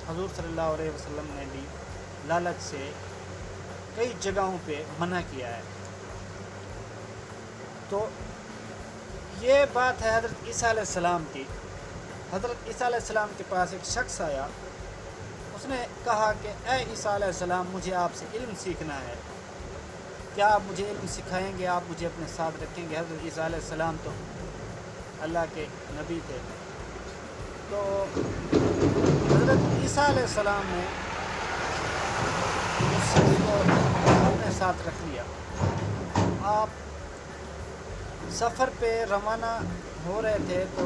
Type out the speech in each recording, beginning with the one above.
حضور صلی اللہ علیہ وسلم نے بھی لالچ سے کئی جگہوں پہ منع کیا ہے۔ تو یہ بات ہے حضرت عیسیٰ علیہ السلام کی۔ حضرت عیسیٰ علیہ السلام کے پاس ایک شخص آیا، اس نے کہا کہ اے عیسیٰ علیہ السلام، مجھے آپ سے علم سیکھنا ہے، کیا آپ مجھے علم سکھائیں گے، آپ مجھے اپنے ساتھ رکھیں گے؟ حضرت عیسیٰ علیہ السلام تو اللہ کے نبی تھے، تو حضرت عیسیٰ علیہ السلام نے اس شخص کو اپنے ساتھ رکھ لیا۔ آپ سفر پہ روانہ ہو رہے تھے تو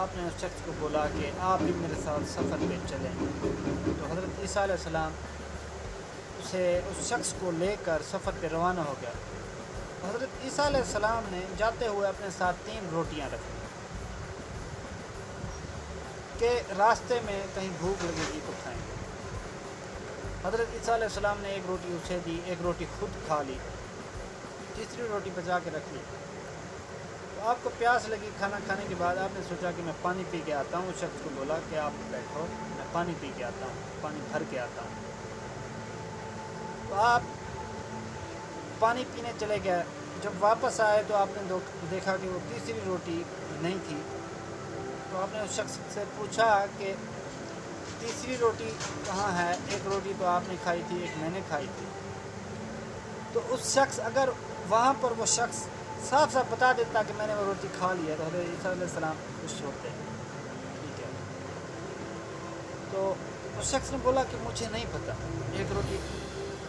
آپ نے اس شخص کو بولا کہ آپ بھی میرے ساتھ سفر پہ چلیں، تو حضرت عیسیٰ علیہ السلام اس شخص کو لے کر سفر پہ روانہ ہو گیا۔ حضرت عیسیٰ علیہ السلام نے جاتے ہوئے اپنے ساتھ 3 روٹیاں رکھی کہ راستے میں کہیں بھوک لگے گی تو کھائیں گے۔ حضرت عیسیٰ علیہ السلام نے 1 روٹی اسے دی، 1 روٹی خود کھا لی، تیسری روٹی بچا کے رکھ لی۔ تو آپ کو پیاس لگی، کھانا کھانے کے بعد آپ نے سوچا کہ میں پانی پی کے آتا ہوں۔ اس شخص کو بولا کہ آپ بیٹھو، میں پانی پی کے آتا ہوں، پانی بھر کے آتا ہوں۔ تو آپ پانی پینے چلے گئے، جب واپس آئے تو آپ نے دیکھا کہ وہ تیسری روٹی نہیں تھی۔ تو آپ نے اس شخص سے پوچھا کہ تیسری روٹی کہاں ہے؟ 1 روٹی تو آپ نے کھائی تھی، 1 میں نے کھائی تھی۔ تو اس شخص، اگر وہاں پر وہ شخص صاف صاف بتا دیتا کہ میں نے وہ روٹی کھا لی ہے تو حضرت عیسیٰ علیہ السلام خوش ہوتے ہیں، ٹھیک ہے۔ تو اس شخص نے بولا کہ مجھے نہیں پتہ، 1 روٹی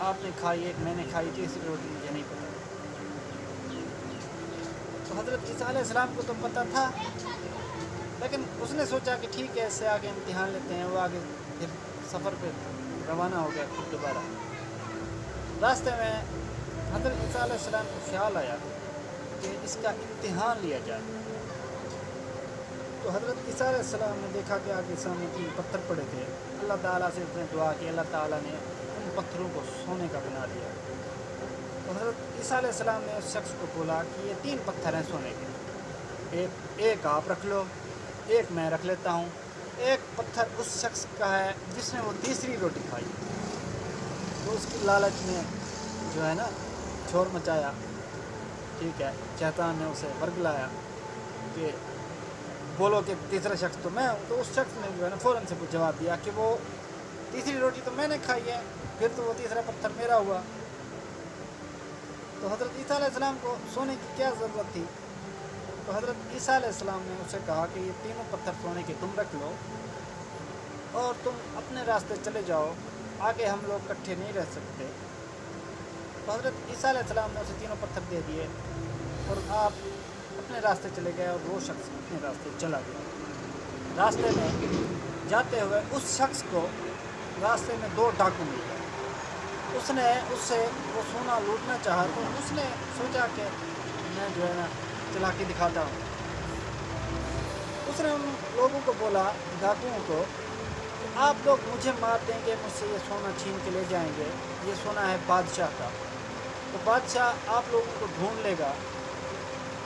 آپ نے کھائی، 1 میں نے کھائی، تیسری روٹی مجھے نہیں پتہ۔ تو حضرت عیسیٰ علیہ السلام کو تو پتہ تھا، لیکن اس نے سوچا کہ ٹھیک ہے، اس سے آگے امتحان لیتے ہیں۔ وہ آگے پھر سفر پہ روانہ ہو گیا خود دوبارہ۔ راستے میں حضرت عیسیٰ علیہ السلام کو خیال آیا کہ اس کا امتحان لیا جائے۔ تو حضرت عیسیٰ علیہ السلام نے دیکھا کہ آگے سامنے 3 پتھر پڑے تھے۔ اللہ تعالیٰ سے اس نے دعا کی، اللہ تعالیٰ نے ان پتھروں کو سونے کا بنا دیا۔ تو حضرت عیسیٰ علیہ السلام نے اس شخص کو بولا کہ یہ 3 پتھر ہیں سونے کے، ایک آپ رکھ لو، 1 میں رکھ لیتا ہوں، 1 پتھر اس شخص کا ہے جس نے وہ تیسری روٹی کھائی۔ تو اس کی لالچ میں جو ہے نا شور مچایا، ٹھیک ہے، شیطان نے اسے ورگلایا کہ بولو کہ تیسرا شخص تو میں ہوں۔ تو اس شخص نے جو ہے نا فوراً سے جواب دیا کہ وہ تیسری روٹی تو میں نے کھائی ہے، پھر تو وہ تیسرا پتھر میرا ہوا۔ تو حضرت عیسیٰ علیہ السلام کو سونے کی کیا ضرورت تھی؟ تو حضرت عیسیٰ علیہ السلام نے اسے کہا کہ یہ 3 پتھر سونے کے تم رکھ لو اور تم اپنے راستے چلے جاؤ، آگے ہم لوگ اکٹھے نہیں رہ سکتے۔ تو حضرت عیسیٰ علیہ السلام نے اسے 3 پتھر دے دیے اور آپ اپنے راستے چلے گئے اور وہ شخص اپنے راستے چلا گیا۔ راستے میں جاتے ہوئے اس شخص کو راستے میں 2 ڈاکو مل گئے۔ اس نے اس سے وہ سونا لوٹنا چاہا، تو اس نے سوچا کہ میں جو ہے نا چلاکی دکھاتا ہوں۔ اس نے ان لوگوں کو بولا، ڈاکوؤں کو، کہ آپ لوگ مجھے مار دیں گے، مجھ سے یہ سونا چھین کے لے جائیں گے، یہ سونا ہے بادشاہ کا، تو بادشاہ آپ لوگوں کو ڈھونڈ لے گا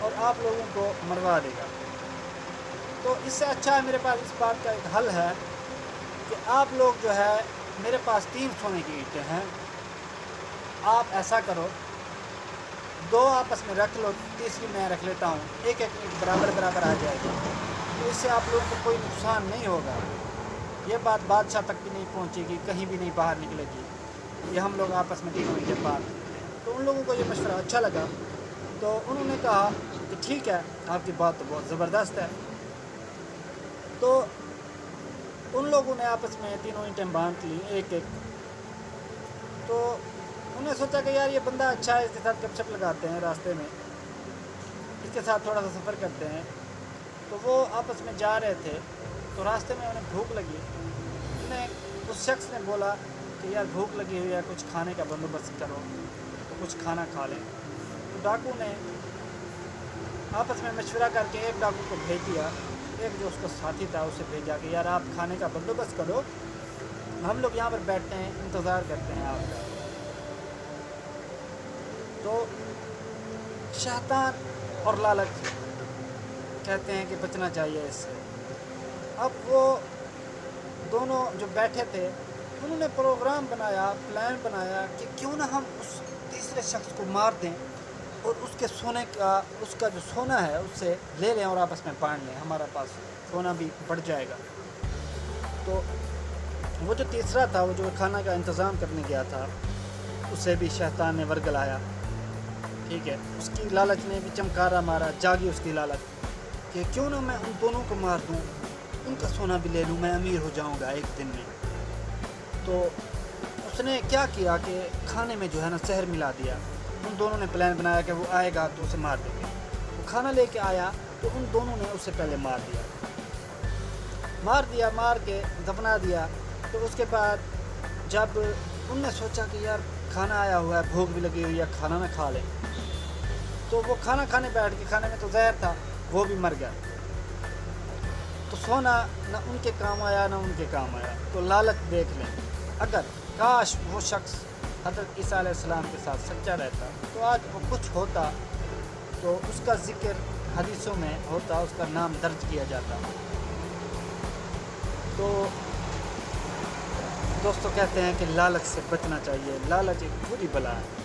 اور آپ لوگوں کو مروا دے گا۔ تو اس سے اچھا ہے، میرے پاس اس بات کا ایک حل ہے کہ آپ لوگ جو ہے، میرے پاس 3 سونے کی اینٹیں ہیں، آپ ایسا کرو 2 آپس میں رکھ لو، تیسری میں رکھ لیتا ہوں، 1 اینٹ برابر برابر آ جائے گا، تو اس سے آپ لوگوں کو کوئی نقصان نہیں ہوگا۔ یہ بات بادشاہ تک بھی نہیں پہنچے گی، کہیں بھی نہیں باہر نکلے گی، یہ ہم لوگ آپس میں 3 اینٹیں پار کرتے ہیں۔ تو ان لوگوں کو یہ مشورہ اچھا لگا، تو انہوں نے کہا کہ ٹھیک ہے، آپ کی بات تو بہت زبردست ہے۔ تو ان لوگوں نے آپس میں 3 اینٹیں بانٹ لی، 1 1۔ تو انہوں نے سوچا کہ یار یہ بندہ اچھا ہے، اس کے ساتھ گپ شپ لگاتے ہیں راستے میں، اس کے ساتھ تھوڑا سا سفر کرتے ہیں۔ تو وہ آپس میں جا رہے تھے، تو راستے میں انہیں بھوک لگی۔ اس شخص نے بولا کہ یار بھوک لگی ہوئی ہے، کچھ کھانے کا بندوبست کرو، تو کچھ کھانا کھا لیں۔ تو ڈاکو نے آپس میں مشورہ کر کے 1 ڈاکو کو بھیج دیا، ایک جو اس کا ساتھی تھا اسے بھیجا کہ یار آپ کھانے کا بندوبست کرو، ہم لوگ یہاں پر بیٹھتے ہیں، انتظار کرتے ہیں آپ کا۔ تو شیطان اور لالچ کہتے ہیں کہ بچنا چاہیے اس سے۔ اب وہ دونوں جو بیٹھے تھے انہوں نے پروگرام بنایا، پلان بنایا کہ کیوں نہ ہم اس تیسرے شخص کو مار دیں اور اس کے سونے کا، اس کا جو سونا ہے اس سے لے لیں اور آپس میں بانٹ لیں، ہمارا پاس سونا بھی بڑھ جائے گا۔ تو وہ جو تیسرا تھا، وہ جو کھانا کا انتظام کرنے گیا تھا، اسے بھی شیطان نے ورگلایا، ٹھیک ہے، اس کی لالچ نے بھی چمکارا مارا، جاگی اس کی لالچ کہ کیوں نہ میں ان دونوں کو مار دوں، ان کا سونا بھی لے لوں، میں امیر ہو جاؤں گا ایک دن میں۔ تو اس نے کیا کیا کہ کھانے میں جو ہے نا زہر ملا دیا۔ ان دونوں نے پلان بنایا کہ وہ آئے گا تو اسے مار دیں گے۔ وہ کھانا لے کے آیا تو ان دونوں نے اسے پہلے مار دیا، مار کے دفنا دیا۔ تو اس کے بعد جب ان نے سوچا کہ یار کھانا آیا ہوا ہے، بھوک بھی لگی ہوئی ہے، کھانا نہ کھا لیں، تو وہ کھانا کھانے بیٹھ کے، کھانے میں تو زہر تھا، وہ بھی مر گیا۔ تو سونا نہ ان کے کام آیا نہ ان کے کام آیا۔ تو لالچ دیکھ لیں، اگر کاش وہ شخص حضرت عیسیٰ علیہ السلام کے ساتھ سچا رہتا تو آج وہ کچھ ہوتا، تو اس کا ذکر حدیثوں میں ہوتا، اس کا نام درج کیا جاتا۔ تو دوستو کہتے ہیں کہ لالچ سے بچنا چاہیے، لالچ ایک بری بلا ہے۔